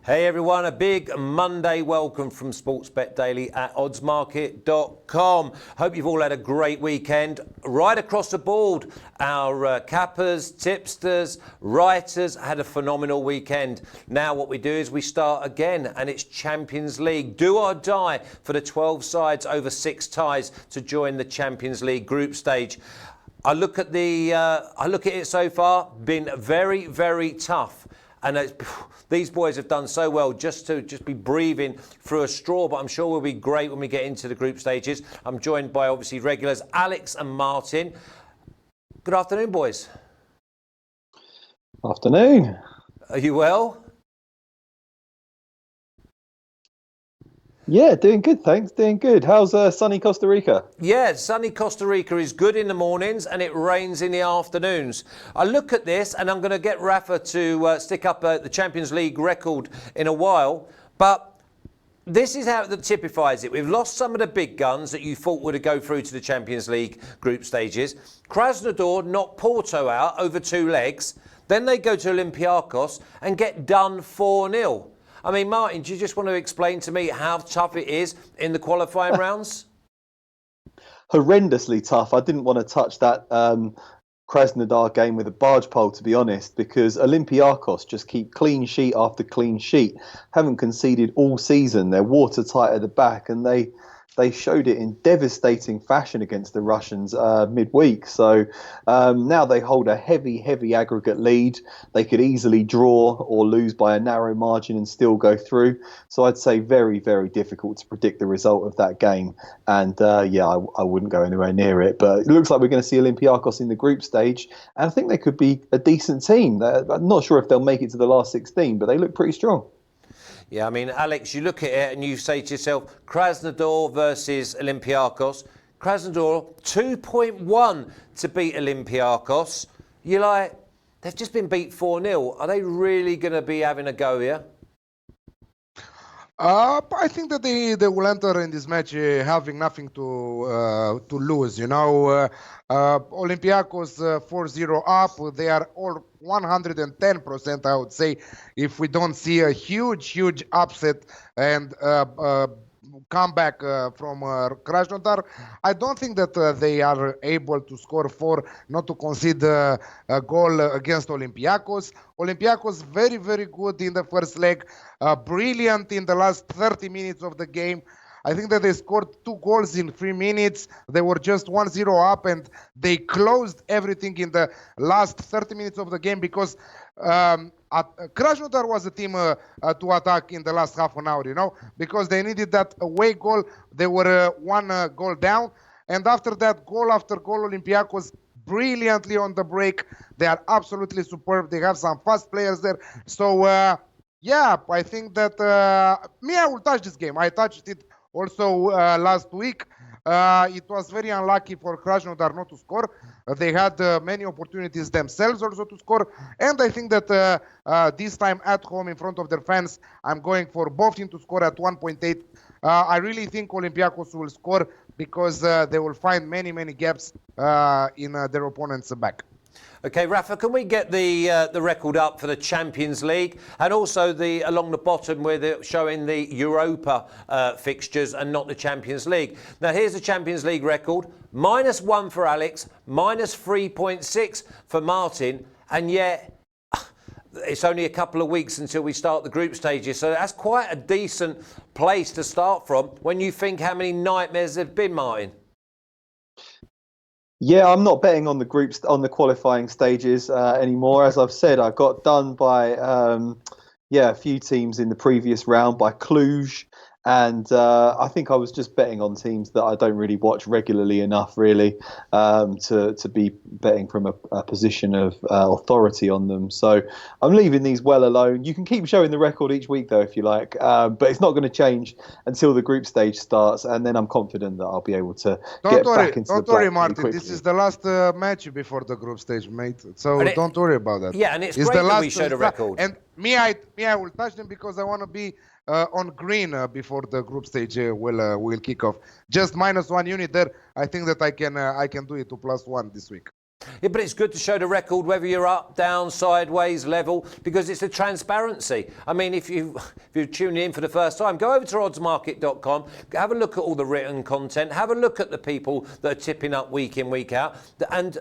Hey everyone, a big Monday welcome from Sportsbet Daily at oddsmarket.com. Hope you've all had a great weekend. Right across the board, our cappers, tipsters, writers had a phenomenal weekend. Now what we do is we start again, and it's Champions League. Do or die for the 12 sides over 6 ties to join the Champions League group stage. I look at it so far, been very, very tough. And these boys have done so well just to be breathing through a straw, but I'm sure we'll be great when we get into the group stages. I'm joined by, obviously, regulars Alex and Martin. Good afternoon, boys. Afternoon. Are you well? Yeah, doing good, thanks. Doing good. How's sunny Costa Rica? Yeah, sunny Costa Rica is good in the mornings and it rains in the afternoons. I look at this and I'm going to get Rafa to stick up the Champions League record in a while, but this is how it typifies it. We've lost some of the big guns that you thought would go through to the Champions League group stages. Krasnodar knocked Porto out over 2 legs. Then they go to Olympiakos and get done 4-0. I mean, Martin, do you just want to explain to me how tough it is in the qualifying rounds? Horrendously tough. I didn't want to touch that Krasnodar game with a barge pole, to be honest, because Olympiakos just keep clean sheet after clean sheet. Haven't conceded all season. They're watertight at the back, and they showed it in devastating fashion against the Russians midweek. So now they hold a heavy aggregate lead. They could easily draw or lose by a narrow margin and still go through. So I'd say very, very difficult to predict the result of that game. And I wouldn't go anywhere near it. But it looks like we're going to see Olympiakos in the group stage. And I think they could be a decent team. I'm not sure if they'll make it to the last 16, but they look pretty strong. Yeah, I mean, Alex, you look at it and you say to yourself, Krasnodar versus Olympiakos. Krasnodar, 2.1 to beat Olympiakos. You're like, they've just been beat 4-0. Are they really going to be having a go here? I think that they will enter in this match having nothing to lose. You know, Olympiakos 4-0 up. They are all 110%, I would say, if we don't see a huge upset and comeback from Krasnodar. I don't think that they are able to score 4, not to concede a goal against Olympiakos. Olympiakos very, very good in the first leg, brilliant in the last 30 minutes of the game. I think that they scored 2 goals in 3 minutes. They were just 1-0 up, and they closed everything in the last 30 minutes of the game because Krasnodar was a team to attack in the last half an hour, you know, because they needed that away goal. They were 1 goal down. And after that, goal after goal, Olympiakos brilliantly on the break. They are absolutely superb. They have some fast players there. So, yeah, I think that I will touch this game. I touched it also last week. It was very unlucky for Krasnodar not to score. They had many opportunities themselves also to score. And I think that this time at home in front of their fans, I'm going for both teams to score at 1.8. I really think Olympiakos will score because they will find many gaps in their opponent's back. Okay, Rafa, can we get the record up for the Champions League and also along the bottom where they're showing the Europa fixtures and not the Champions League? Now, here's the Champions League record: -1 for Alex, -3.6 for Martin, and yet it's only a couple of weeks until we start the group stages. So that's quite a decent place to start from when you think how many nightmares there've been, Martin. Yeah, I'm not betting on the groups on the qualifying stages anymore. As I've said, I got done by a few teams in the previous round by Cluj, and I think I was just betting on teams that I don't really watch regularly enough, really, to be betting from a position of authority on them. So I'm leaving these well alone. You can keep showing the record each week, though, if you like, but it's not going to change until the group stage starts, and then I'm confident that I'll be able to get back into the black. Don't worry, Martin. This is the last match before the group stage, mate. So don't worry about that. Yeah, and it's great that we show the record. And I will touch them because I want to be on green before the group stage will kick off. Just -1 unit there. I think that I can do it to +1 this week. Yeah, but it's good to show the record whether you're up, down, sideways, level, because it's a transparency. I mean, if you're tuning in for the first time, go over to oddsmarket.com, have a look at all the written content, have a look at the people that are tipping up week in, week out, and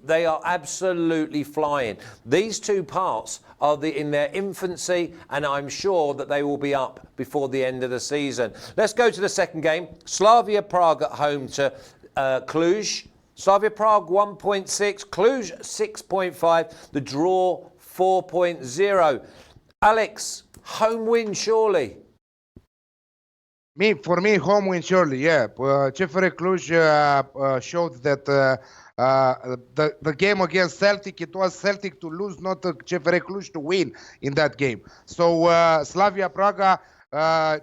they are absolutely flying. These two parts are in their infancy, and I'm sure that they will be up before the end of the season. Let's go to the second game. Slavia Prague at home to Cluj. Slavia Prague 1.6, Cluj 6.5, the draw 4.0. Alex, home win surely? For me, home win surely, yeah. CFR Cluj showed that the game against Celtic, it was Celtic to lose, not CFR Cluj to win in that game. So Slavia Praga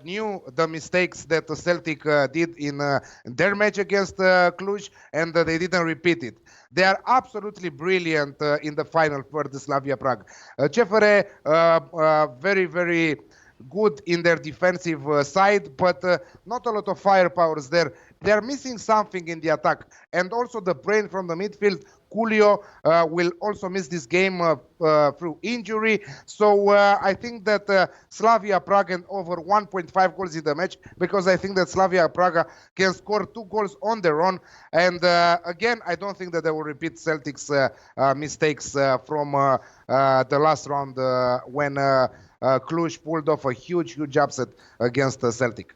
knew the mistakes that the Celtic did in their match against Cluj, and they didn't repeat it. They are absolutely brilliant in the final for the Slavia Prague. CFR very, very good in their defensive side, but not a lot of firepower there. They're missing something in the attack, and also the brain from the midfield. Coolio will also miss this game through injury. So I think that Slavia Prague and over 1.5 goals in the match, because I think that Slavia Prague can score 2 goals on their own. And again, I don't think that they will repeat Celtic's mistakes from the last round when Cluj pulled off a huge upset against Celtic.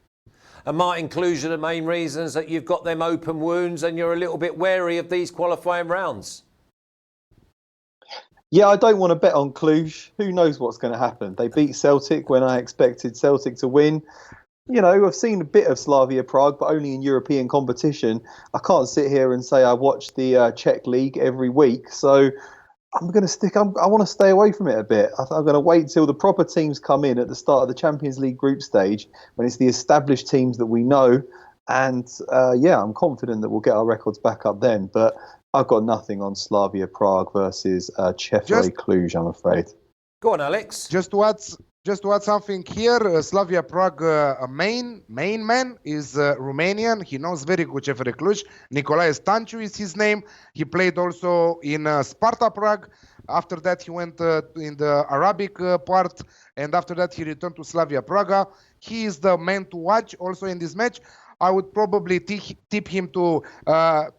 And Martin, Cluj are the main reasons that you've got them open wounds and you're a little bit wary of these qualifying rounds. Yeah, I don't want to bet on Cluj. Who knows what's going to happen? They beat Celtic when I expected Celtic to win. You know, I've seen a bit of Slavia Prague, but only in European competition. I can't sit here and say I watch the Czech League every week. So I'm going to I want to stay away from it a bit. I'm going to wait till the proper teams come in at the start of the Champions League group stage, when it's the established teams that we know. And yeah, I'm confident that we'll get our records back up then. But I've got nothing on Slavia Prague versus CFR Cluj, I'm afraid. Go on, Alex. Just to add something here, Slavia Prague main man is Romanian. He knows very good CFR Cluj. Nicolae Stanciu is his name. He played also in Sparta Prague. After that, he went in the Arabic part, and after that, he returned to Slavia Praga. He is the man to watch also in this match. I would probably tip him to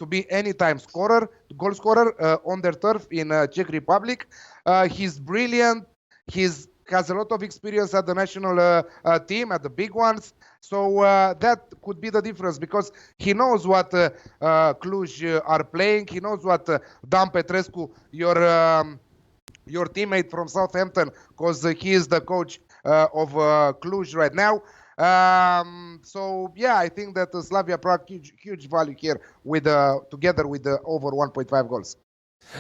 be anytime goal scorer on their turf in Czech Republic. He's brilliant. Has a lot of experience at the national team, at the big ones. So that could be the difference, because he knows what Cluj are playing. He knows what Dan Petrescu, your teammate from Southampton, because he is the coach of Cluj right now. So yeah, I think that Slavia Prague huge value here with together with the over 1.5 goals.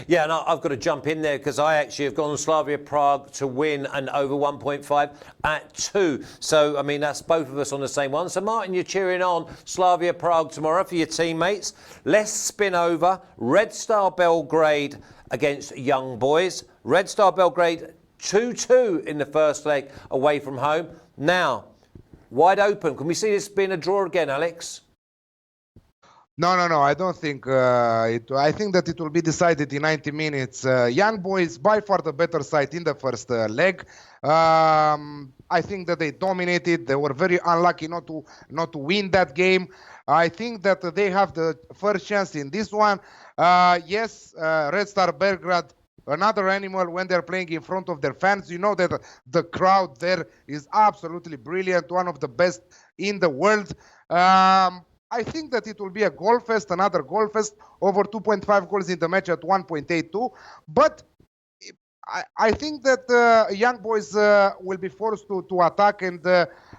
Yeah, and I've got to jump in there because I actually have gone Slavia Prague to win and over 1.5 at 2. So, I mean, that's both of us on the same one. So, Martin, you're cheering on Slavia Prague tomorrow for your teammates. Let's spin over. Red Star Belgrade against Young Boys. Red Star Belgrade 2-2 in the first leg away from home. Now, wide open. Can we see this being a draw again, Alex? No. I don't think I think that it will be decided in 90 minutes. Young Boys by far the better side in the first leg. I think that they dominated. They were very unlucky not to win that game. I think that they have the first chance in this one. Yes, Red Star Belgrade, another animal when they're playing in front of their fans. You know that the crowd there is absolutely brilliant, one of the best in the world. I think that it will be a goal fest, another goal fest, over 2.5 goals in the match at 1.82. But I think that Young Boys will be forced to attack, and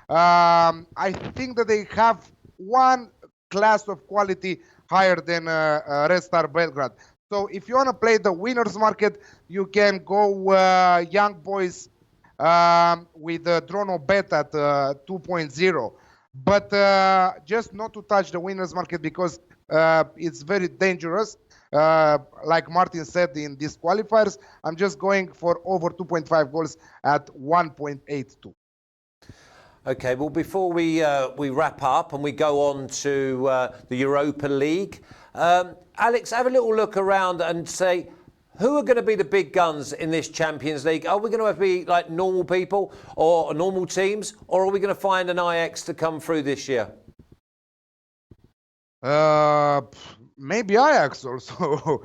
I think that they have one class of quality higher than Red Star Belgrade. So if you want to play the winners market, you can go Young Boys with the Drono bet at 2.0. But just not to touch the winners market, because it's very dangerous. Like Martin said in these qualifiers, I'm just going for over 2.5 goals at 1.82. Okay, well, before we wrap up and we go on to the Europa League, Alex, have a little look around and say, who are going to be the big guns in this Champions League? Are we going to be like normal people or normal teams, or are we going to find an Ajax to come through this year? Maybe Ajax also,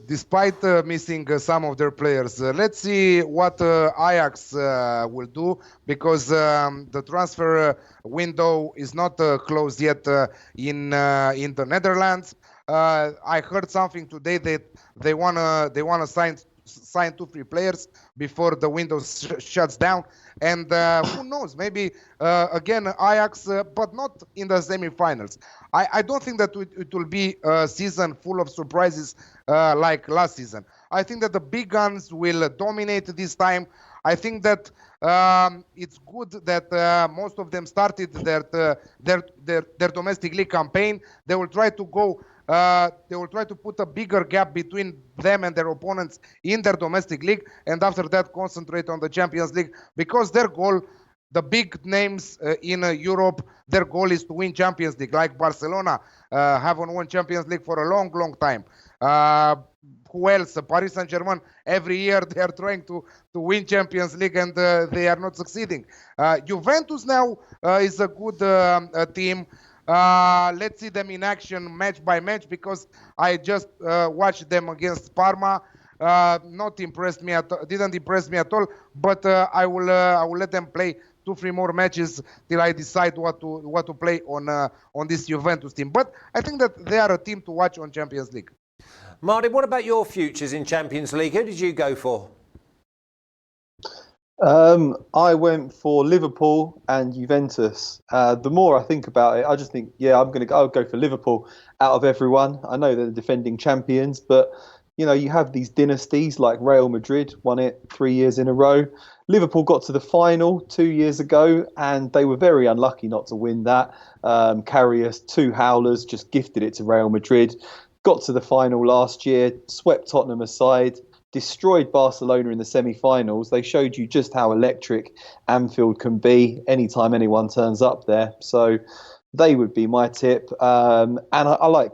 despite missing some of their players. Let's see what Ajax will do, because the transfer window is not closed yet in the Netherlands. I heard something today that they wanna sign 2-3 players before the window shuts down, and who knows, maybe again Ajax, but not in the semi-finals. I don't think that it will be a season full of surprises like last season. I think that the big guns will dominate this time. I think that it's good that most of them started their domestic league campaign. They will try to go. They will try to put a bigger gap between them and their opponents in their domestic league, and after that concentrate on the Champions League, because their goal, the big names in Europe, their goal is to win Champions League, like Barcelona haven't won Champions League for a long time. Who else? Paris Saint-Germain, every year they are trying to win Champions League, and they are not succeeding. Juventus now is a good team. Let's see them in action match by match, because I just watched them against Parma. Didn't impress me at all. But I will let them play 2-3 more matches till I decide what to play on this Juventus team. But I think that they are a team to watch on Champions League. Marty, what about your futures in Champions League? Who did you go for? I went for Liverpool and Juventus. The more I think about it, I just think, I'll go for Liverpool out of everyone. I know they're the defending champions, but you have these dynasties like Real Madrid, won it 3 years in a row. Liverpool got to the final 2 years ago, and they were very unlucky not to win that. Karius, 2 howlers, just gifted it to Real Madrid. Got to the final last year, swept Tottenham aside, destroyed Barcelona in the semi-finals. They showed you just how electric Anfield can be anytime anyone turns up there. So they would be my tip. And I like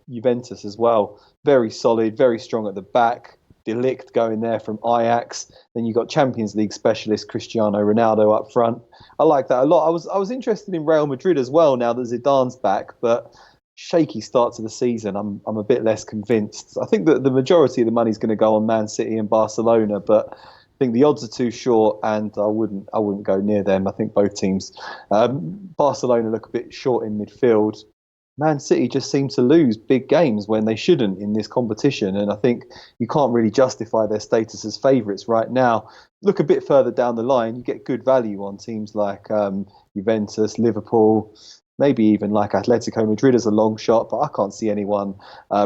Juventus as well. Very solid, very strong at the back. De Ligt going there from Ajax. Then you've got Champions League specialist Cristiano Ronaldo up front. I like that a lot. I was interested in Real Madrid as well now that Zidane's back, but shaky start to the season. I'm a bit less convinced. I think that the majority of the money is going to go on Man City and Barcelona, but I think the odds are too short, and I wouldn't go near them. I think both teams, Barcelona look a bit short in midfield. Man City just seem to lose big games when they shouldn't in this competition, and I think you can't really justify their status as favourites right now. Look a bit further down the line, you get good value on teams like Juventus, Liverpool, maybe even like Atletico Madrid as a long shot, but I can't see anyone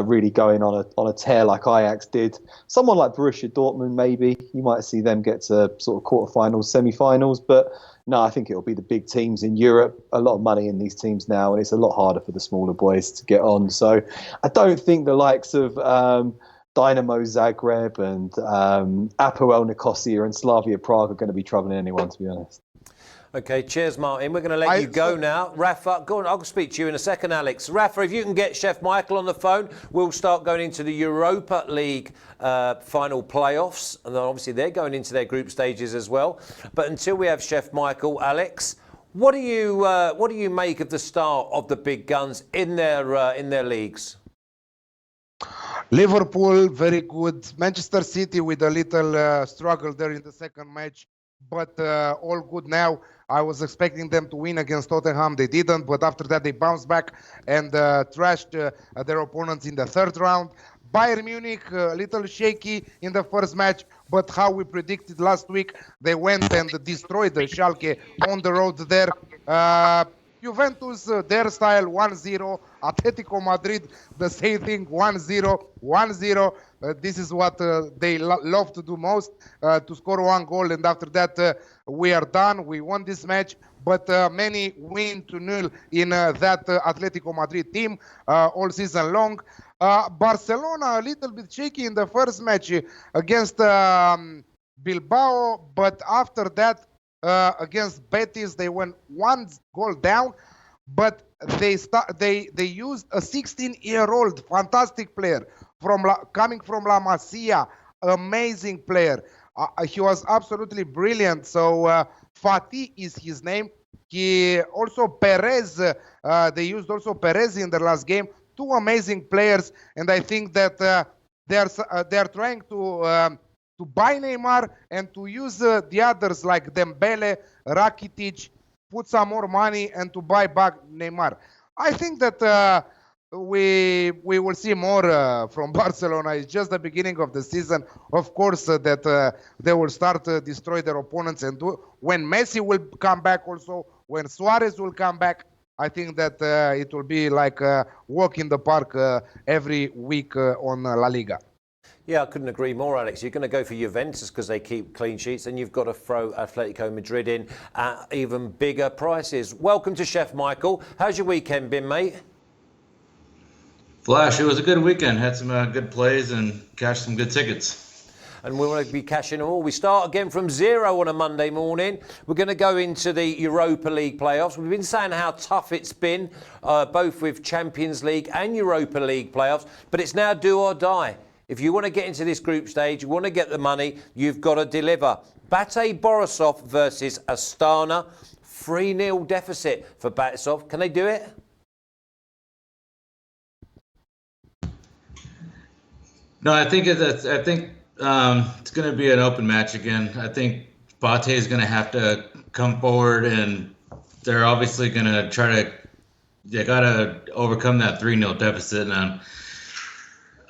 really going on a tear like Ajax did. Someone like Borussia Dortmund, maybe. You might see them get to sort of quarterfinals, semi-finals, but no, I think it'll be the big teams in Europe. A lot of money in these teams now, and it's a lot harder for the smaller boys to get on. So I don't think the likes of Dynamo Zagreb and Apoel Nicosia and Slavia Prague are going to be troubling anyone, to be honest. Okay, cheers, Martin. We're going to let you go now. Rafa, go on. I'll speak to you in a second, Alex. Rafa, if you can get Chef Michael on the phone, we'll start going into the Europa League final playoffs. And then obviously they're going into their group stages as well. But until we have Chef Michael, Alex, what do you make of the start of the big guns in their leagues? Liverpool, very good. Manchester City with a little struggle there in the second match, but all good now. I was expecting them to win against Tottenham. They didn't, but after that they bounced back and trashed their opponents in the third round. Bayern Munich, a little shaky in the first match, but how we predicted last week, they went and destroyed the Schalke on the road there. Juventus, their style, 1-0. Atletico Madrid, the same thing, 1-0, 1-0. This is what they love to do most, to score 1 goal, and after that we are done. We won this match, but many win 2-0 in that Atletico Madrid team all season long. Barcelona, a little bit shaky in the first match against Bilbao, but after that, against Betis. They went 1 goal down, but they used a 16-year-old fantastic player coming from La Masia, amazing player. He was absolutely brilliant. So Fatih is his name. He also Perez. They used also Perez in the last game. 2 amazing players, and I think that they are trying to buy Neymar and to use the others like Dembele, Rakitic, put some more money and to buy back Neymar. I think that we will see more from Barcelona. It's just the beginning of the season. Of course, that they will start to destroy their opponents, and when Messi will come back, also when Suarez will come back, I think that it will be like a walk in the park every week on La Liga. Yeah, I couldn't agree more, Alex. You're going to go for Juventus because they keep clean sheets, and you've got to throw Atletico Madrid in at even bigger prices. Welcome to Chef Michael. How's your weekend been, mate? Flash, it was a good weekend. Had some good plays and cashed some good tickets. And we want to be cashing them all. We start again from 0 on a Monday morning. We're going to go into the Europa League playoffs. We've been saying how tough it's been, both with Champions League and Europa League playoffs, but it's now do or die. If you want to get into this group stage, you want to get the money, you've got to deliver. Bate Borisov versus Astana. 3-0 deficit for Borisov. Can they do it? No, I think it's going to be an open match again. I think Bate is going to have to come forward, and they're obviously going to they got to overcome that 3-0 deficit. And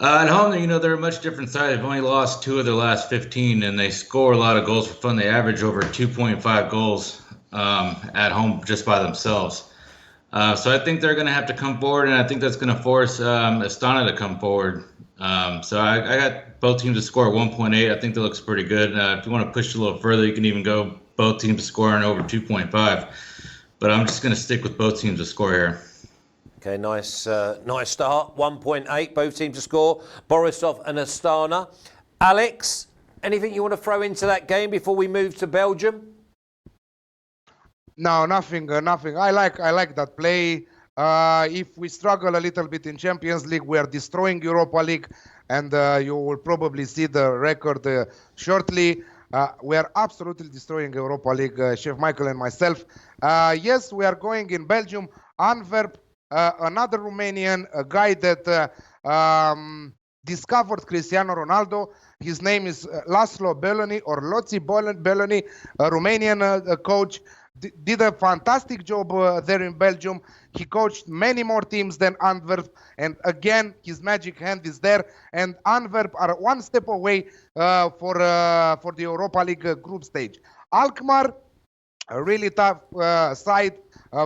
at home, they're a much different side. They've only lost 2 of their last 15, and they score a lot of goals for fun. They average over 2.5 goals at home just by themselves. So I think they're going to have to come forward, and I think that's going to force Astana to come forward. So I got both teams to score 1.8. I think that looks pretty good. If you want to push a little further, you can even go both teams scoring over 2.5. But I'm just going to stick with both teams to score here. Okay, nice start. 1.8, both teams to score. Borisov and Astana. Alex, anything you want to throw into that game before we move to Belgium? No, nothing. I like that play. If we struggle a little bit in Champions League, we are destroying Europa League, and you will probably see the record shortly. We are absolutely destroying Europa League, Chef Michael and myself. Yes, we are going in Belgium, Antwerp, another Romanian, a guy that discovered Cristiano Ronaldo. His name is Laszlo Beloni, or Lozi Beloni, a Romanian coach. Did a fantastic job there in Belgium. He coached many more teams than Antwerp, and again his magic hand is there, and Antwerp are 1 step away for the Europa League group stage. Alkmaar, a really tough side,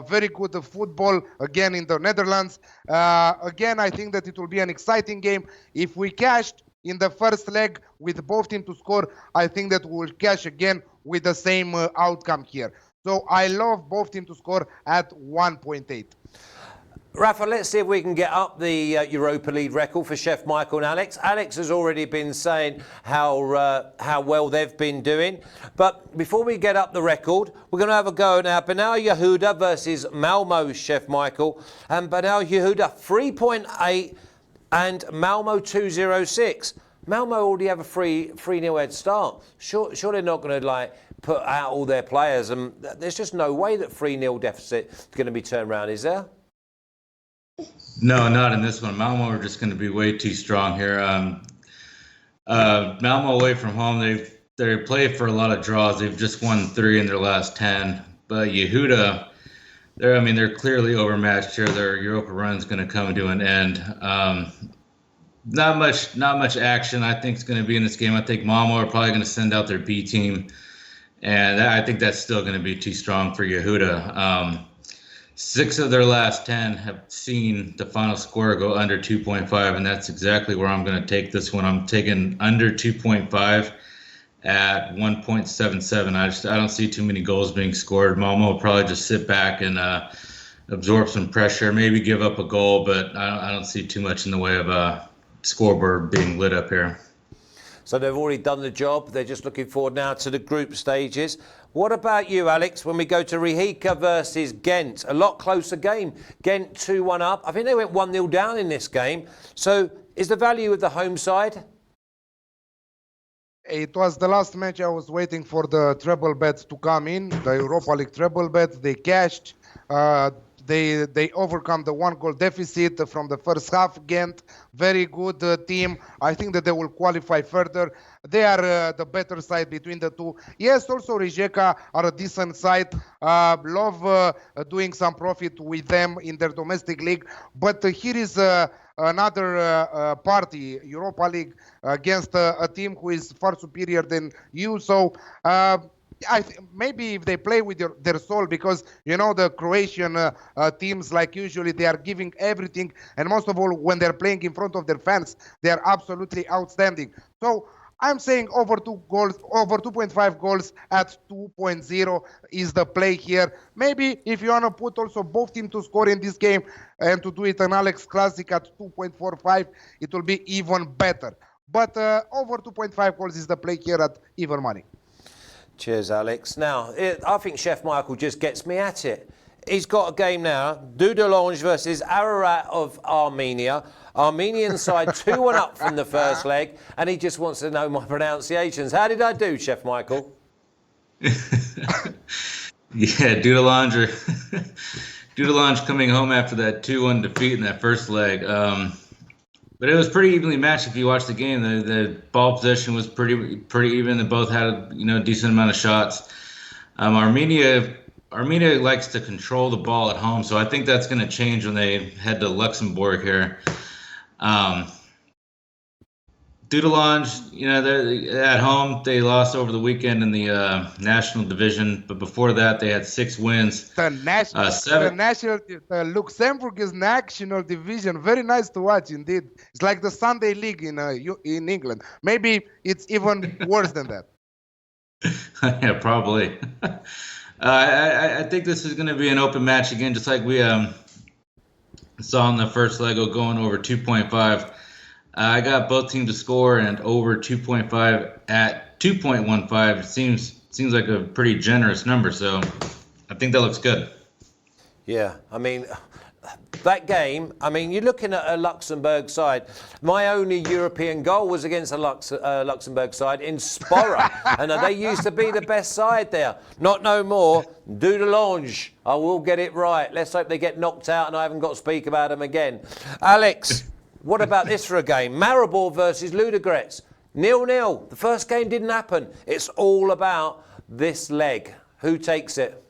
very good football again in the Netherlands. Again, I think that it will be an exciting game. If we cashed in the first leg with both teams to score, I think that we will cash again with the same outcome here. So I love both teams to score at 1.8. Rafa, let's see if we can get up the Europa League record for Chef Michael and Alex. Alex has already been saying how well they've been doing. But before we get up the record, we're going to have a go now. Bnei Yehuda versus Malmo, Chef Michael. And Bnei Yehuda 3.8 and Malmo 2.06. Malmo already have a 3-0 head start. Sure they're not going to put out all their players. And there's just no way that 3-0 deficit is going to be turned around, is there? No, not in this one. Malmo are just going to be way too strong here. Malmo away from home, they play for a lot of draws. They've just won 3 in their last 10. But Yehuda, they're clearly overmatched here. Their Europa run's going to come to an end. Not much action I think is going to be in this game. I think Malmo are probably going to send out their B team, and I think that's still going to be too strong for Yehuda. 6 of their last 10 have seen the final score go under 2.5, and that's exactly where I'm going to take this one. I'm taking under 2.5 at 1.77. I don't see too many goals being scored. Malmo will probably just sit back and absorb some pressure, maybe give up a goal, but I don't see too much in the way of scoreboard being lit up here. So they've already done the job. They're just looking forward now to the group stages. What about you, Alex, when we go to Riga versus Ghent? A lot closer game. Ghent 2-1 up. I think they went 1-0 down in this game. So is the value of the home side? It was the last match. I was waiting for the treble bet to come in, the Europa League treble bet. They cashed. They overcome the 1-goal deficit from the first half. Ghent, very good team. I think that they will qualify further. They are the better side between the two. Yes, also Rijeka are a decent side. Love doing some profit with them in their domestic league. But here is another party, Europa League, against a team who is far superior than you. So maybe if they play with their soul, because you know the Croatian teams, like usually, they are giving everything, and most of all when they're playing in front of their fans, they are absolutely outstanding. So I'm saying over 2 goals, over 2.5 goals at 2.0 is the play here. Maybe if you want to put also both teams to score in this game and to do it an Alex Classic at 2.45, it will be even better. But over 2.5 goals is the play here at even money. Cheers, Alex. Now, I think Chef Michael just gets me at it. He's got a game now, Dudelange versus Ararat of Armenia. Armenian side 2-1 up from the first leg, and he just wants to know my pronunciations. How did I do, Chef Michael? Yeah, Dudelange coming home after that 2-1 defeat in that first leg. But it was pretty evenly matched if you watch the game. The ball possession was pretty even. They both had a decent amount of shots. Armenia likes to control the ball at home, so I think that's going to change when they head to Luxembourg here. Dudelange, they're at home. They lost over the weekend in the national division, but before that, they had 6 wins. The Luxembourg is national division. Very nice to watch, indeed. It's like the Sunday League in England. Maybe it's even worse than that. Yeah, probably. I think this is going to be an open match again, just like we saw in the first leg, going over 2.5. I got both teams to score and over 2.5 at 2.15. Seems like a pretty generous number, so I think that looks good. Yeah, I mean, that game, you're looking at a Luxembourg side. My only European goal was against a Luxembourg side in Spora, and they used to be the best side there. Not no more. Dudelange, I will get it right. Let's hope they get knocked out and I haven't got to speak about them again. Alex, what about this for a game? Maribor versus Ludogorets. 0-0. The first game didn't happen. It's all about this leg. Who takes it?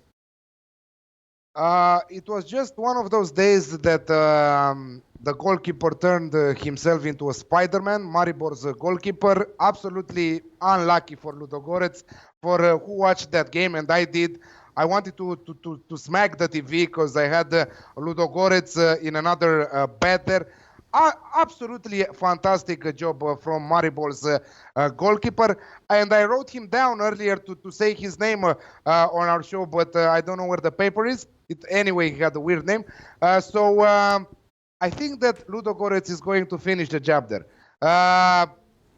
It was just one of those days that the goalkeeper turned himself into a Spider-Man. Maribor's goalkeeper, absolutely unlucky for Ludogorets. For who watched that game, and I did, I wanted to smack the TV because I had Ludogorets in another bet there. Absolutely fantastic job from Maribor's goalkeeper, and I wrote him down earlier to say his name on our show, but I don't know where the paper is. Anyway, he had a weird name. So I think that Ludogorets is going to finish the job there.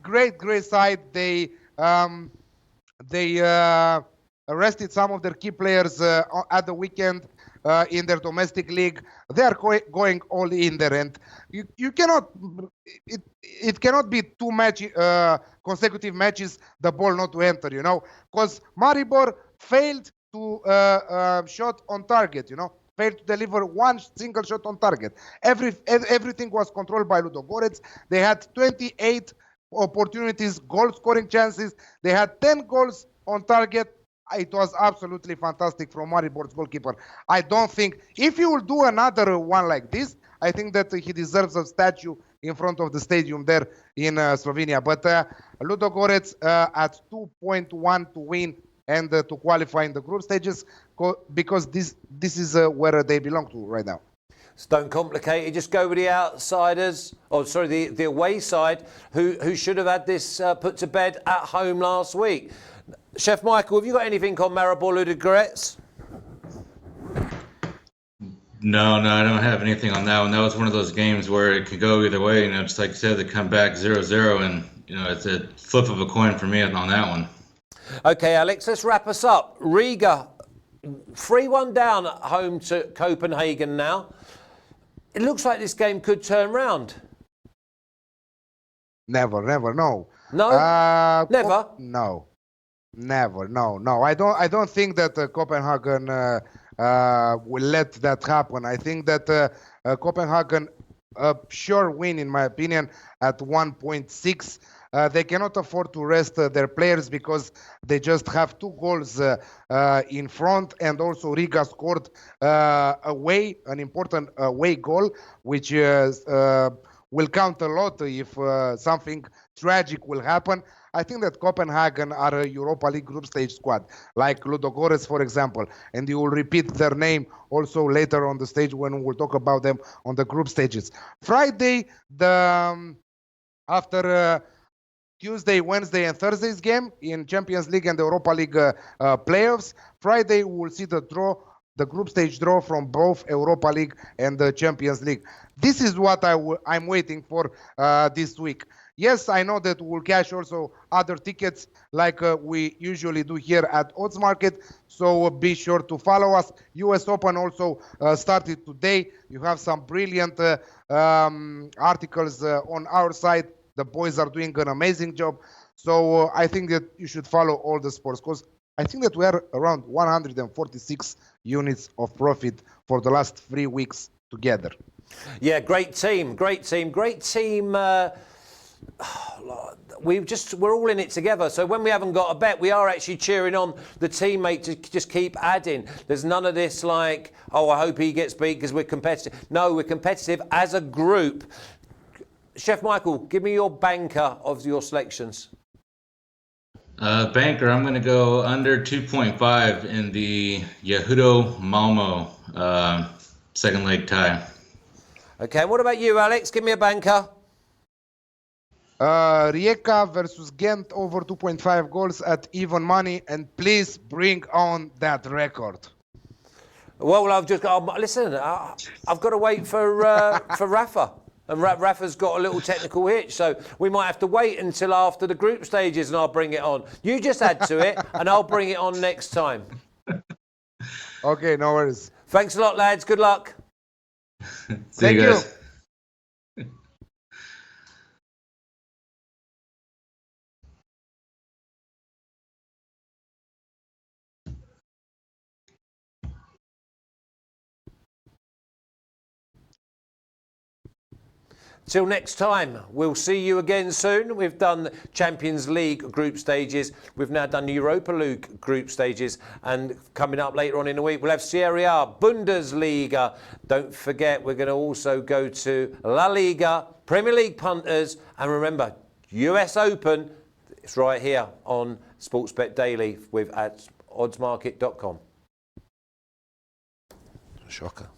Great side. They arrested some of their key players at the weekend. In their domestic league, they are going all in there, and you cannot. It cannot be 2 consecutive matches the ball not to enter, because Maribor failed to shot on target, failed to deliver one single shot on target. Everything was controlled by Ludogorets. They had 28 opportunities, goal scoring chances. They had 10 goals on target. It was absolutely fantastic from Maribor's goalkeeper. I don't think, if he will do another one like this, I think that he deserves a statue in front of the stadium there in Slovenia. But Ludogorets at 2.1 to win and to qualify in the group stages, because this is where they belong to right now. So don't complicate it. Just go with the outsiders. The away side, who should have had this put to bed at home last week. Chef Michael, have you got anything on Maribor Ludogorets? No, I don't have anything on that one. That was one of those games where it could go either way. Just like you said, they come back 0-0, and it's a flip of a coin for me on that one. Okay, Alex, let's wrap us up. Riga, 3-1 down at home to Copenhagen now. It looks like this game could turn round. Never, no. No? Never? No. Never, no. I don't think that Copenhagen will let that happen. I think that Copenhagen sure win, in my opinion, at 1.6. They cannot afford to rest their players because they just have 2 goals in front, and also Riga scored away, an important away goal, which will count a lot if something tragic will happen. I think that Copenhagen are a Europa League group stage squad, like Ludogorets, for example, and you will repeat their name also later on the stage when we'll talk about them on the group stages. Friday, after Tuesday, Wednesday, and Thursday's game in Champions League and the Europa League playoffs, Friday we will see the group stage draw from both Europa League and the Champions League. This is what I'm waiting for this week. Yes, I know that we'll cash also other tickets like we usually do here at Odds Market. So be sure to follow us. US Open also started today. You have some brilliant articles on our site. The boys are doing an amazing job. So I think that you should follow all the sports, because I think that we are around 146 units of profit for the last 3 weeks together. Yeah, great team. We're all in it together. So when we haven't got a bet, we are actually cheering on the teammate to just keep adding. There's none of this like, oh, I hope he gets beat because we're competitive. No, we're competitive as a group. Chef Michael, give me your banker of your selections. Banker, I'm going to go under 2.5 in the Yehudo Malmo second leg tie. Okay, what about you, Alex? Give me a banker. Rijeka versus Gent over 2.5 goals at even money, and please bring on that record. Well, I've just got listen. I've got to wait for Rafa, and Rafa's got a little technical hitch, so we might have to wait until after the group stages, and I'll bring it on. You just add to it, and I'll bring it on next time. Okay, no worries. Thanks a lot, lads. Good luck. See you guys. Till next time, we'll see you again soon. We've done the Champions League group stages. We've now done the Europa League group stages. And coming up later on in the week, we'll have Serie A, Bundesliga. Don't forget, we're going to also go to La Liga, Premier League punters. And remember, US Open, it's right here on Sportsbet Daily at oddsmarket.com. Shocker.